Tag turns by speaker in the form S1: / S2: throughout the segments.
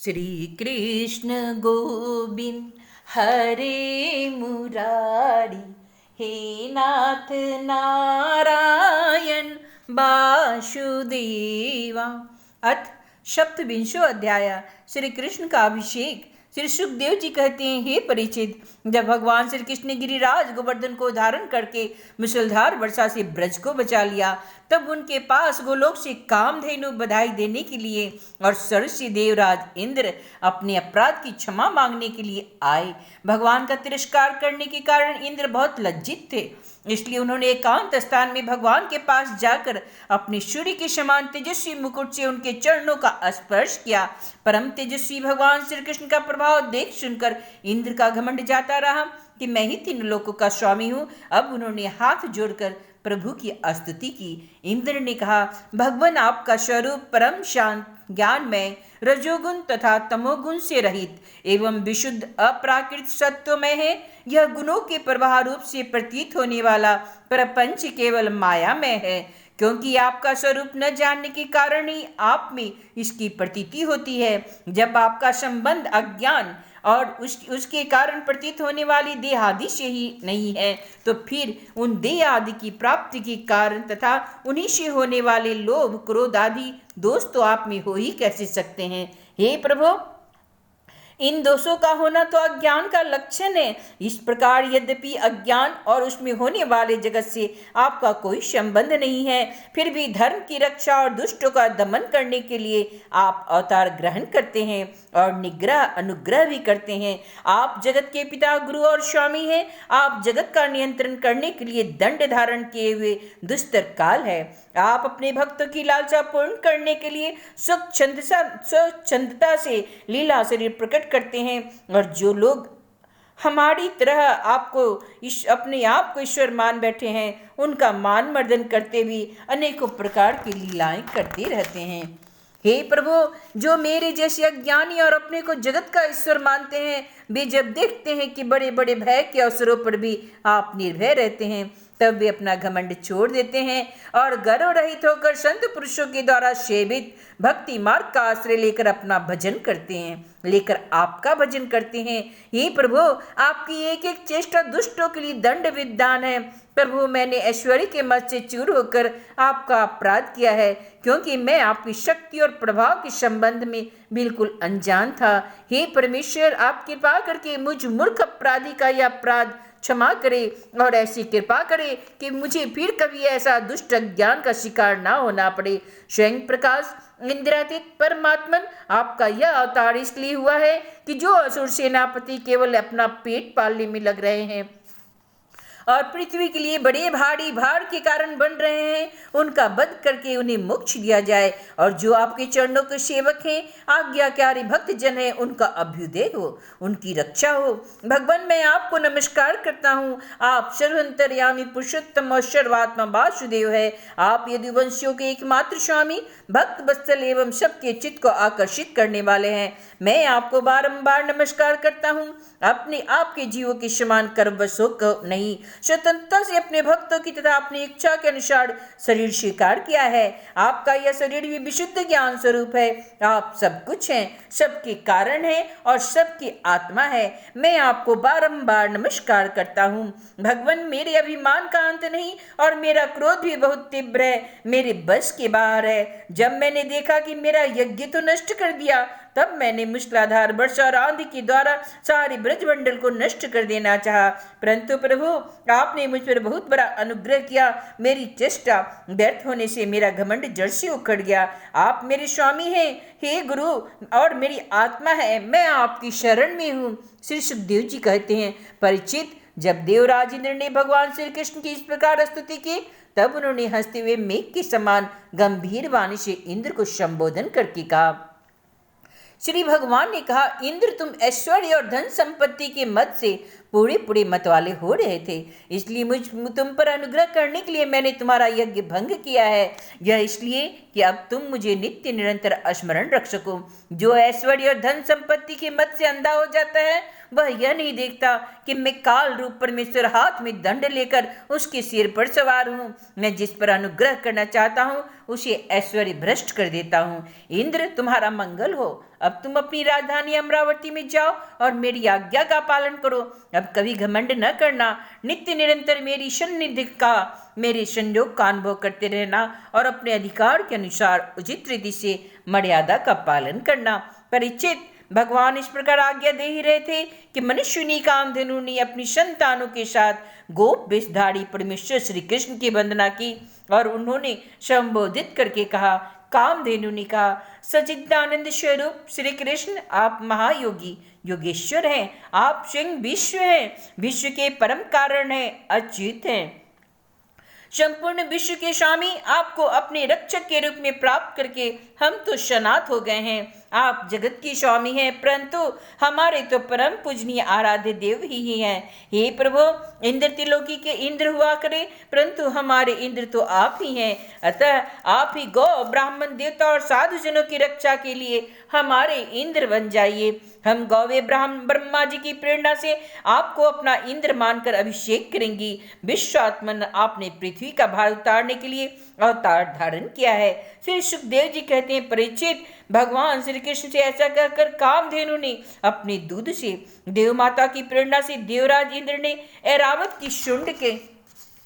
S1: श्री कृष्ण गोविंद हरे मुरारी, हे नाथ नारायण वासुदेवा। अथ सप्तविंशो अध्याय। श्री कृष्ण का अभिषेक। श्री सुखदेव जी कहते हैं, हे परीक्षित, जब भगवान श्री कृष्ण ने गिरिराज गोवर्धन को धारण करके मुसलधार वर्षा से ब्रज को बचा लिया, तब उनके पास गोलोक से कामधेनु बधाई देने के लिए और सरसी देवराज इंद्र अपने अपराध की क्षमा मांगने के लिए आए। भगवान का तिरस्कार करने के कारण इंद्र बहुत लज्जित थे, इसलिए उन्होंने एकांत स्थान में भगवान के पास जाकर अपने सूर्य के समान तेजस्वी मुकुट से उनके चरणों का स्पर्श किया। परम तेजस्वी भगवान श्री कृष्ण का प्रभाव देख सुनकर इंद्र का घमंड जाता रहा कि मैं ही तीन लोकों का स्वामी हूँ। अब उन्होंने हाथ जोड़कर प्रभु की स्तुति की। इंद्र ने कहा, भगवान आपका स्वरूप परम शांत, ज्ञानमय, रजोगुण तथा तमोगुण से रहित एवं विशुद्ध अप्राकृत सत्वमय है। यह गुणों के प्रवाह रूप से प्रतीत होने वाला प्रपंच केवल मायामय है, क्योंकि आपका स्वरूप न जानने के कारण ही आप में इसकी प्रतीति होती है। जब आपका संबंध अज्ञान और उसके कारण प्रतीत होने वाली देह आदि से ही नहीं है, तो फिर उन देह आदि की प्राप्ति के कारण तथा उन्हीं से होने वाले लोभ क्रोध आदि दोष तो आप में हो ही कैसे सकते हैं। हे प्रभु, इन दोषों का होना तो अज्ञान का लक्षण है। इस प्रकार यद्यपि अज्ञान और उसमें होने वाले जगत से आपका कोई संबंध नहीं है, फिर भी धर्म की रक्षा और दुष्टों का दमन करने के लिए आप अवतार ग्रहण करते हैं और निग्रह अनुग्रह भी करते हैं। आप जगत के पिता, गुरु और स्वामी हैं। आप जगत का नियंत्रण करने के लिए दंड धारण किए हुए दुस्तर काल है। आप अपने भक्तों की लालसा पूर्ण करने के लिए स्वच्छंदता से लीला शरीर प्रकट करते हैं, और जो लोग हमारी तरह आपको अपने आप को ईश्वर मान बैठे हैं, उनका मान मर्दन करते भी अनेकों प्रकार की लीलाएं करते रहते हैं। हे प्रभु, जो मेरे जैसे अज्ञानी और अपने को जगत का ईश्वर मानते हैं, वे जब देखते हैं कि बड़े बड़े भय के अवसरों पर भी आप निर्भय रहते हैं, तब वे अपना घमंड छोड़ देते हैं और गर्व रहित होकर संत पुरुषों के द्वारा सेवित भक्ति मार्ग का आश्रय लेकर अपना भजन करते हैं, लेकर आपका भजन करते हैं। हे प्रभु, आपकी एक एक चेष्टा दुष्टों के लिए दंड विधान है। प्रभु, मैंने ऐश्वर्य के मद से चूर होकर आपका अपराध किया है, क्योंकि मैं आपकी शक्ति और प्रभाव के संबंध में बिल्कुल अनजान था। हे परमेश्वर, आप कृपा करके मुझ मूर्ख अपराधी का यह अपराध क्षमा करे और ऐसी कृपा करे कि मुझे फिर कभी ऐसा दुष्ट ज्ञान का शिकार ना होना पड़े। स्वयं प्रकाश इंद्रातीत परमात्मन, आपका यह अवतार इसलिए हुआ है कि जो असुर सेनापति केवल अपना पेट पालने में लग रहे हैं और पृथ्वी के लिए बड़े भारी भार के कारण बन रहे हैं, उनका वध करके उन्हें मोक्ष दिया जाए, और जो आपके चरणों के सेवक हैं, आज्ञाकारी भक्त जन हैं, उनका अभ्युदय हो, उनकी रक्षा हो। भगवान, मैं आपको नमस्कार करता हूँ। आप सर्वंतर्यामी पुरुषोत्तम और सर्वात्मा वासुदेव है। आप यदुवंशियों के एकमात्र स्वामी, भक्त वत्सल एवं सबके चित्त को आकर्षित करने वाले हैं। मैं आपको बारंबार नमस्कार करता हूँ। अपने आपके जीवों के समान कर्मवशों को नहीं, स्वतंत्रता से अपने भक्तों की तथा अपनी इच्छा के अनुसार शरीर स्वीकार किया है। आपका यह शरीर भी विशुद्ध ज्ञान स्वरूप है। आप सब कुछ हैं, सबके कारण है और सबकी आत्मा है। मैं आपको बारंबार नमस्कार करता हूँ। भगवान, मेरे अभिमान का अंत नहीं और मेरा क्रोध भी बहुत तीव्र है, मेरे बस के बाहर है। जब मैंने देखा कि मेरा यज्ञ तो नष्ट कर दिया, तब मैंने मूसलाधार वर्षा और आंधी के द्वारा सारे ब्रजमंडल को नष्ट कर देना चाहा, परंतु प्रभु, आपने मुझ पर बहुत बड़ा अनुग्रह किया। मेरी चेष्टा व्यर्थ होने से मेरा घमंड जड़ से उखड़ गया। आप मेरे स्वामी हैं, हे गुरु, और मेरी आत्मा है। मैं आपकी शरण में हूँ। श्री सुखदेव जी कहते हैं, परीक्षित, जब देवराज इंद्र ने भगवान श्री कृष्ण की इस प्रकार स्तुति की, तब उन्होंने हंसते हुए मेघ के समान गंभीर वाणी से इंद्र को संबोधन करके कहा। श्री भगवान ने कहा, इंद्र, तुम ऐश्वर्य और धन संपत्ति के मद से पूरे पूरे मत वाले हो रहे थे, इसलिए तुम पर अनुग्रह करने के लिए मैंने तुम्हारा यज्ञ भंग किया है। यह इसलिए कि अब तुम मुझे नित्य निरंतर स्मरण रख सको। जो ऐश्वर्य और धन संपत्ति के मद से अंधा हो जाता है, वह यह नहीं देखता कि मैं काल रूप परमेश्वर हाथ में दंड लेकर उसके सिर पर सवार हूँ। मैं जिस पर अनुग्रह करना चाहता हूँ उसे ऐश्वर्य भ्रष्ट कर देता हूँ। इंद्र, तुम्हारा मंगल हो। अब तुम अपनी राजधानी अमरावती में जाओ और मेरी आज्ञा का पालन करो। अब कभी घमंड न करना, नित्य निरंतर मेरी सन्निधि का, मेरे संयोग का अनुभव करते रहना और अपने अधिकार के अनुसार उचित रीति से मर्यादा का पालन करना। परीक्षित, भगवान इस प्रकार आज्ञा दे ही रहे थे कि मनुष्यनी कामधेनु ने अपनी संतानों के साथ गोप वेशधारी परमेश्वर श्री कृष्ण की वंदना की और उन्होंने संबोधित करके कहा, कामधेनु ने कहा, सच्चिदानंद स्वरूप श्री कृष्ण, आप महायोगी योगेश्वर हैं। आप स्वयं विश्व हैं, विश्व के परम कारण हैं, अच्युत हैं। संपूर्ण विश्व के स्वामी, आपको अपने रक्षक के रूप में प्राप्त करके हम तो शनात हो गए हैं। आप जगत के स्वामी हैं, परंतु हमारे तो परम पूजनीय आराध्य देव ही हैं। हे प्रभु, इंद्र त्रिलोकी के इंद्र हुआ करे, परंतु हमारे इंद्र तो आप ही हैं। अतः आप ही गौ, ब्राह्मण, देवता और साधु जनों की रक्षा के लिए हमारे इंद्र बन जाइए। हम गौवे ब्रह्मा जी की प्रेरणा से आपको अपना इंद्र मानकर अभिषेक करेंगी। विश्वात्मन, आपने पृथ्वी का भार उतारने के लिए अवतार धारण किया है। श्री सुखदेव जी कहते हैं, परीक्षित, भगवान श्री कृष्ण से ऐसा कहकर कामधेनु ने अपने दूध से, देव माता की प्रेरणा से देवराज इंद्र ने ऐरावत की शुंड के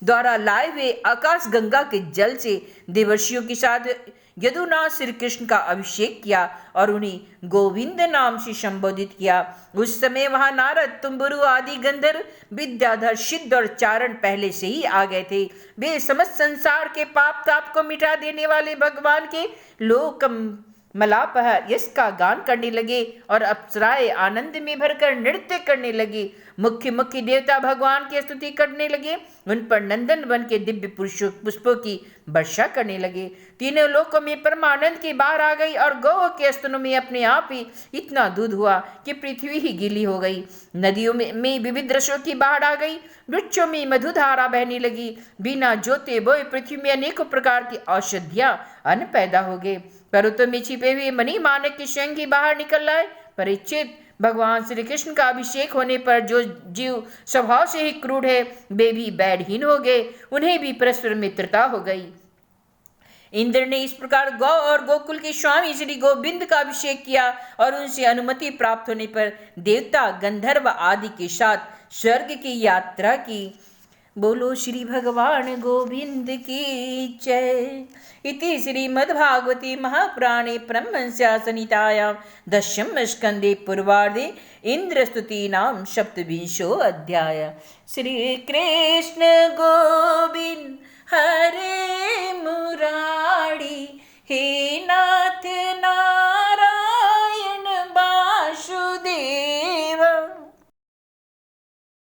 S1: द्वारा लाए हुए आकाश गंगा के जल से देवर्षियों के साथ यदुनाथ श्री कृष्ण का अभिषेक किया और उन्हें गोविंद नाम से संबोधित किया। उस समय वहां नारद, तुम्बुरु आदि गंधर्व, विद्याधर, सिद्ध और चारण पहले से ही आ गए थे। वे समस्त संसार के पाप ताप को मिटा देने वाले भगवान के लोक मलापह यश का गान करने लगे और अप्सराएं आनंद में भरकर नृत्य करने लगी। मुख्य मुख्य देवता भगवान की स्तुति करने लगे, उन पर नंदन बन के दिव्य पुष्पों की वर्षा करने लगे। तीनों लोकों में परमानंद की बाढ़ आ गई और गौ के स्तनों में अपने आप ही इतना दूध हुआ कि पृथ्वी ही गीली हो गई। नदियों में विविध रसों की बाढ़ आ गई, वृक्षों में मधुधारा बहने लगी। बिना जोते बोए पृथ्वी में अनेकों प्रकार की औषधियां अन्न पैदा हो गए। पर्वतों में छिपे हुए मणि मानक के स्वयं ही बाहर निकल आए। परीक्षित, भगवान श्री कृष्ण का अभिषेक होने पर जो जीव स्वभाव से ही क्रूर है, वे भी बैडहीन हो गए, उन्हें भी परस्पर मित्रता हो गई। इंद्र ने इस प्रकार गौ और गोकुल के स्वामी श्री गोविंद का अभिषेक किया और उनसे अनुमति प्राप्त होने पर देवता, गंधर्व आदि के साथ स्वर्ग की यात्रा की। बोलो श्री भगवान गोविंद की जय। इति श्रीमद्भागवते महापुराणे परमहंस्यां संहितायां दशम स्कंदे पूर्वार्धे इंद्रस्तुतीनां सप्तविंशो अध्याय। श्री कृष्ण गोविंद हरे मुरारी, हे नाथ नारायण वासुदेव।